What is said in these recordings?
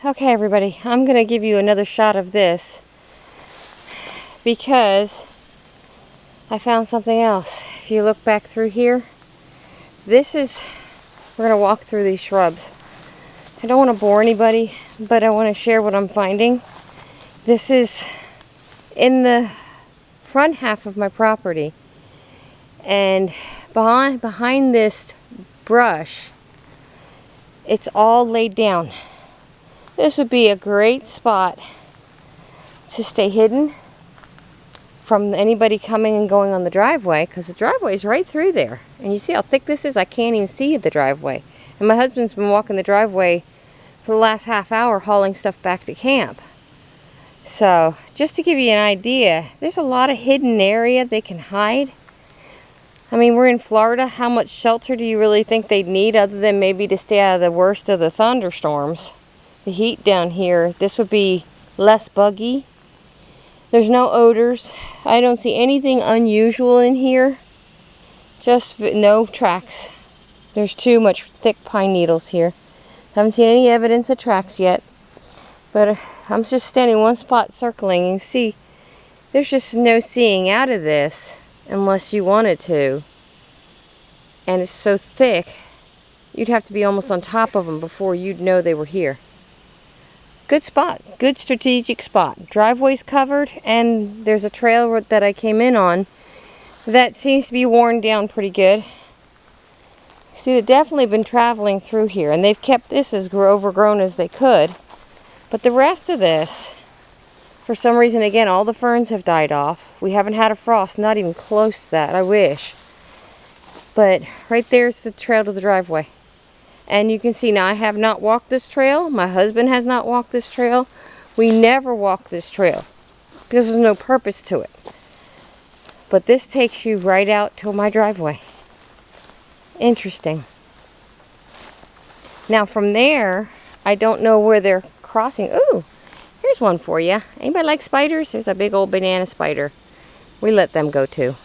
Okay, everybody, I'm going to give you another shot of this because I found something else. If you look back through here, we're going to walk through these shrubs. I don't want to bore anybody, but I want to share what I'm finding. This is in the front half of my property, and behind this brush, it's all laid down. This would be a great spot to stay hidden from anybody coming and going on the driveway, because the driveway is right through there. And you see how thick this is? I can't even see the driveway. And my husband's been walking the driveway for the last half hour hauling stuff back to camp. So, just to give you an idea, there's a lot of hidden area they can hide. I mean, we're in Florida. How much shelter do you really think they'd need other than maybe to stay out of the worst of the thunderstorms? The heat down here, this would be less buggy. There's no odors. I don't see anything unusual in here. Just no tracks. There's too much thick pine needles here. Haven't seen any evidence of tracks yet. But I'm just standing one spot circling, and you see there's just no seeing out of this unless you wanted to. And it's so thick, you'd have to be almost on top of them before you'd know they were here. Good spot, good strategic spot. Driveway's covered, and there's a trail that I came in on that seems to be worn down pretty good. See, they've definitely been traveling through here, and they've kept this as overgrown as they could. But the rest of this, for some reason, again, all the ferns have died off. We haven't had a frost, not even close to that, I wish. But right there's the trail to the driveway. And you can see now I have not walked this trail. My husband has not walked this trail. We never walk this trail because there's no purpose to it. But this takes you right out to my driveway. Interesting. Now from there, I don't know where they're crossing. Ooh, here's one for you. Anybody like spiders? There's a big old banana spider. We let them go too.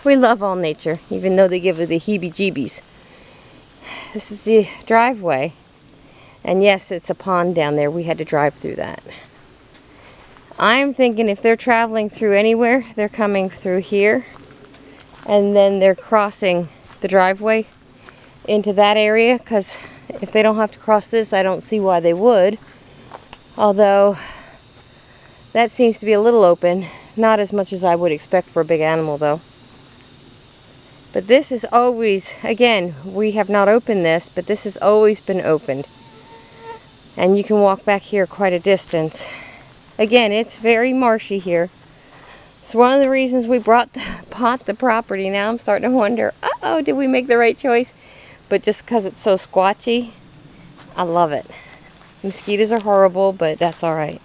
We love all nature, even though they give us the heebie-jeebies. This is the driveway, and yes, it's a pond down there. We had to drive through that. I'm thinking if they're traveling through anywhere, they're coming through here, and then they're crossing the driveway into that area, because if they don't have to cross this, I don't see why they would. Although, that seems to be a little open. Not as much as I would expect for a big animal, though. But this is always, again, we have not opened this, but this has always been opened. And you can walk back here quite a distance. Again, it's very marshy here. It's one of the reasons we bought the property. Now I'm starting to wonder, uh-oh, did we make the right choice? But just because it's so squatchy, I love it. Mosquitoes are horrible, but that's alright.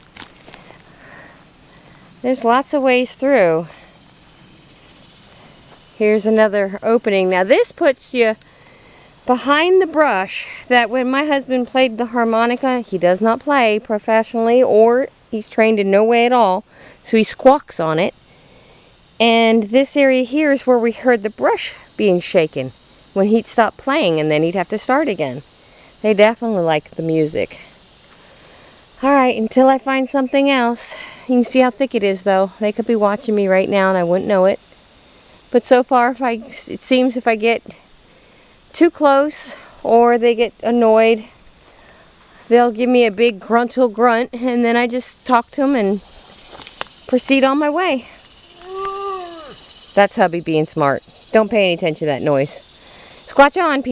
There's lots of ways through. Here's another opening. Now this puts you behind the brush that when my husband played the harmonica, he does not play professionally or he's trained in no way at all, so he squawks on it. And this area here is where we heard the brush being shaken when he'd stop playing, and then he'd have to start again. They definitely like the music. Alright, until I find something else. You can see how thick it is though. They could be watching me right now and I wouldn't know it. But so far, it seems if I get too close or they get annoyed, they'll give me a big gruntle grunt, and then I just talk to them and proceed on my way. That's hubby being smart. Don't pay any attention to that noise. Squatch on, people.